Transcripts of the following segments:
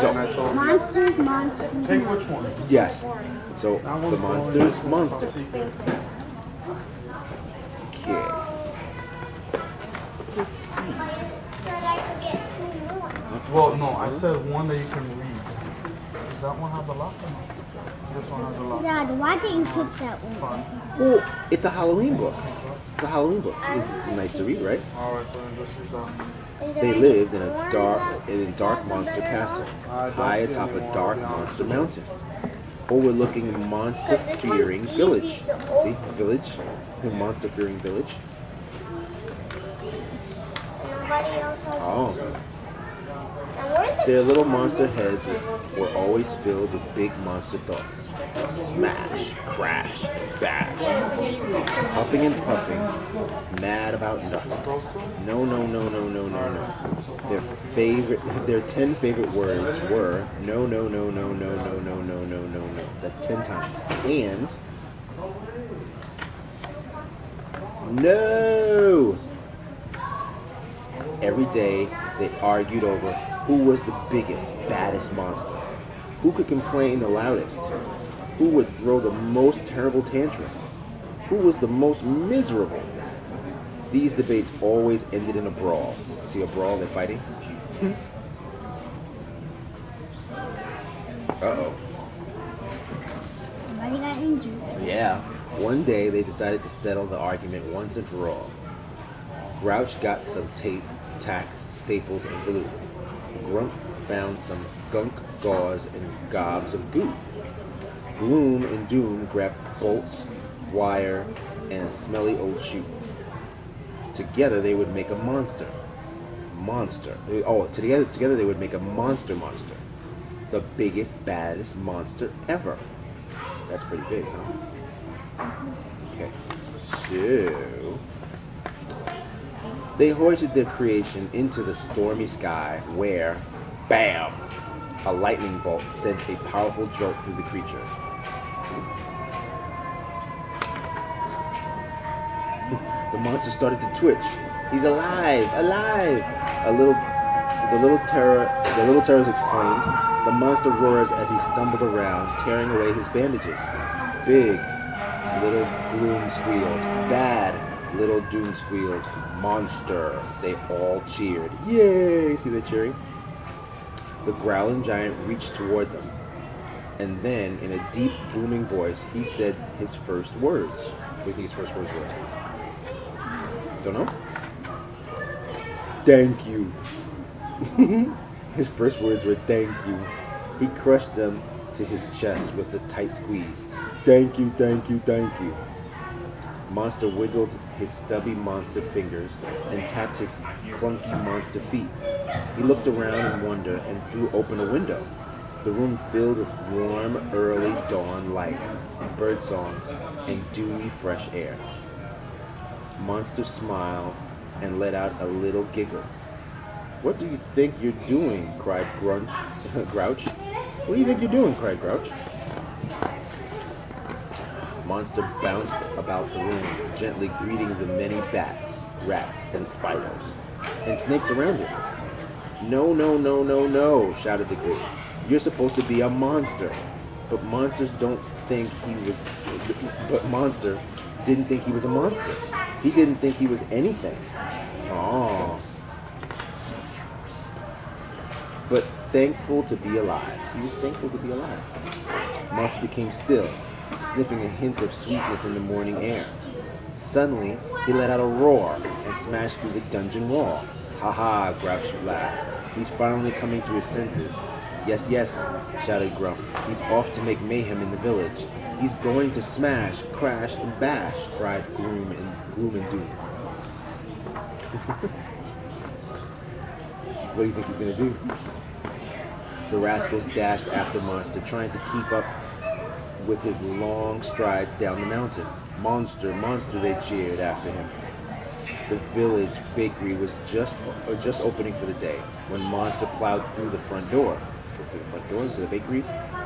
So, and I told you. Monsters, monsters, Pick monsters. which one. yes. So That one's the monsters, boring. monster. Top secret. Okay. Let's see. Said I could get 2 more. Well, no, I said one that you can read. Does that one have a lock or no? This one has a lock. Dad, why didn't you pick that one? Fine. Well, it's a Halloween book. It's a Halloween book. It's nice to read, right? Alright, so then this is Is there They any lived in more? a dark monster castle, high atop a dark monster mountain, overlooking a monster-fearing village. See, village, a monster-fearing village. Nobody else has. Oh, And where's the their little monster heads were always filled with big monster thoughts. Smash, crash, bash, huffing and puffing, mad about nothing. No, no, no, no, no, no, no. Their 10 favorite words were no, no, no, no, no, no, no, no, no, no, no. That's 10 times. And no. Every day they argued over who was the biggest, baddest monster, who could complain the loudest, who would throw the most terrible tantrum, who was the most miserable. These debates always ended in a brawl. See a brawl, they're fighting? Uh-oh. Somebody got injured. Yeah. One day they decided to settle the argument once and for all. Grouch got some tape, tacks, staples, and glue. Grump found some gunk, gauze, and gobs of goo. Gloom and Doom grabbed bolts, wire, and a smelly old shoe. Together they would make a monster. Together they would make a monster. The biggest, baddest monster ever. That's pretty big, huh? Okay. So they hoisted their creation into the stormy sky where, bam, a lightning bolt sent a powerful jolt through the creature. The monster started to twitch. He's alive! Alive! The little terrors exclaimed. The monster roars as he stumbled around, tearing away his bandages. Big, little Gloom squealed. Bad, little Doom squealed. Monster! They all cheered. Yay! See the cheering? The growling giant reached toward them, and then, in a deep, booming voice, he said his first words. What do you think his first words were? Don't know? Thank you. His first words were thank you. He crushed them to his chest with a tight squeeze. Thank you, thank you, thank you. Monster wiggled his stubby monster fingers and tapped his clunky monster feet. He looked around in wonder and threw open a window. The room filled with warm, early dawn light, bird songs, and dewy, fresh air. Monster smiled and let out a little giggle. What do you think you're doing? Cried Grouch. What do you think you're doing? Cried Grouch. Monster bounced about the room, gently greeting the many bats, rats, and spiders, and snakes around him. No, no, no, no, no, shouted the group. You're supposed to be a monster. But Monster didn't think he was a monster. He didn't think he was anything. Oh. But thankful to be alive. He was thankful to be alive. Monster became still, sniffing a hint of sweetness in the morning air. Suddenly, he let out a roar and smashed through the dungeon wall. Ha ha, Grouch laughed. He's finally coming to his senses. Yes, yes, shouted Grump. He's off to make mayhem in the village. He's going to smash, crash, and bash, cried Gloom and Doom. What do you think he's going to do? The rascals dashed after Monster, trying to keep up with his long strides down the mountain. Monster, Monster, they cheered after him. The village bakery was just opening for the day when Monster plowed through the front door. Let's go through the front door into the bakery.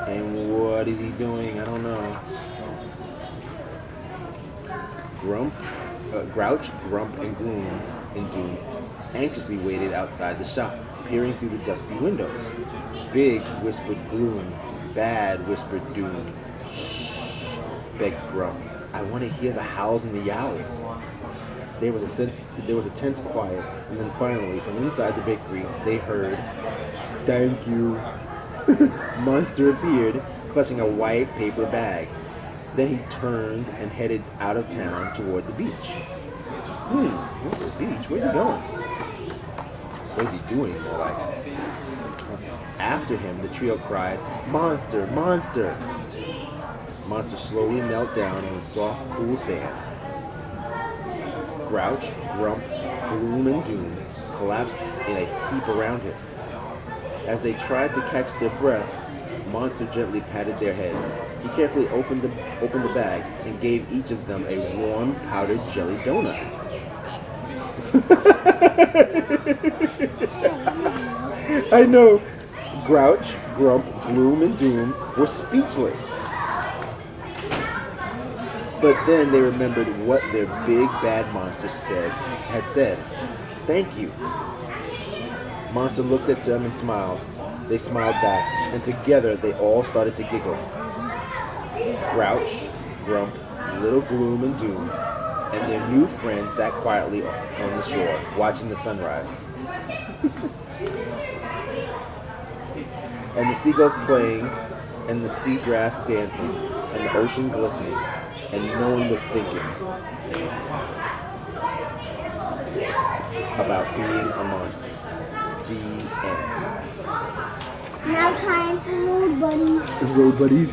And what is he doing? I don't know. Grouch, Grump, and Gloom and Doom anxiously waited outside the shop. peering through the dusty windows. Big, whispered Gloom. Bad, whispered Doom. Shh, begged Grump. I want to hear the howls and the yowls. There was a tense quiet, and then finally, from inside the bakery, they heard, "Thank you." Monster appeared, clutching a white paper bag. Then he turned and headed out of town toward the beach. What's the beach? Where's he going? What is he doing? More like. After him, the trio cried, "Monster! Monster!" Monster slowly knelt down in the soft, cool sand. Grouch, Grump, Gloom, and Doom collapsed in a heap around him. As they tried to catch their breath, Monster gently patted their heads. He carefully opened the bag and gave each of them a warm, powdered jelly donut. I know. Grouch, Grump, Gloom, and Doom were speechless. But then they remembered what their big bad monster had said. "Thank you." Monster looked at them and smiled. They smiled back, and together they all started to giggle. Grouch, Grump, Little Gloom, and Doom, and their new friend sat quietly on the shore, watching the sunrise. And the seagulls playing, and the seagrass dancing, and the ocean glistening, and no one was thinking about being a monster. The end. Now time for road buddies. Road buddies.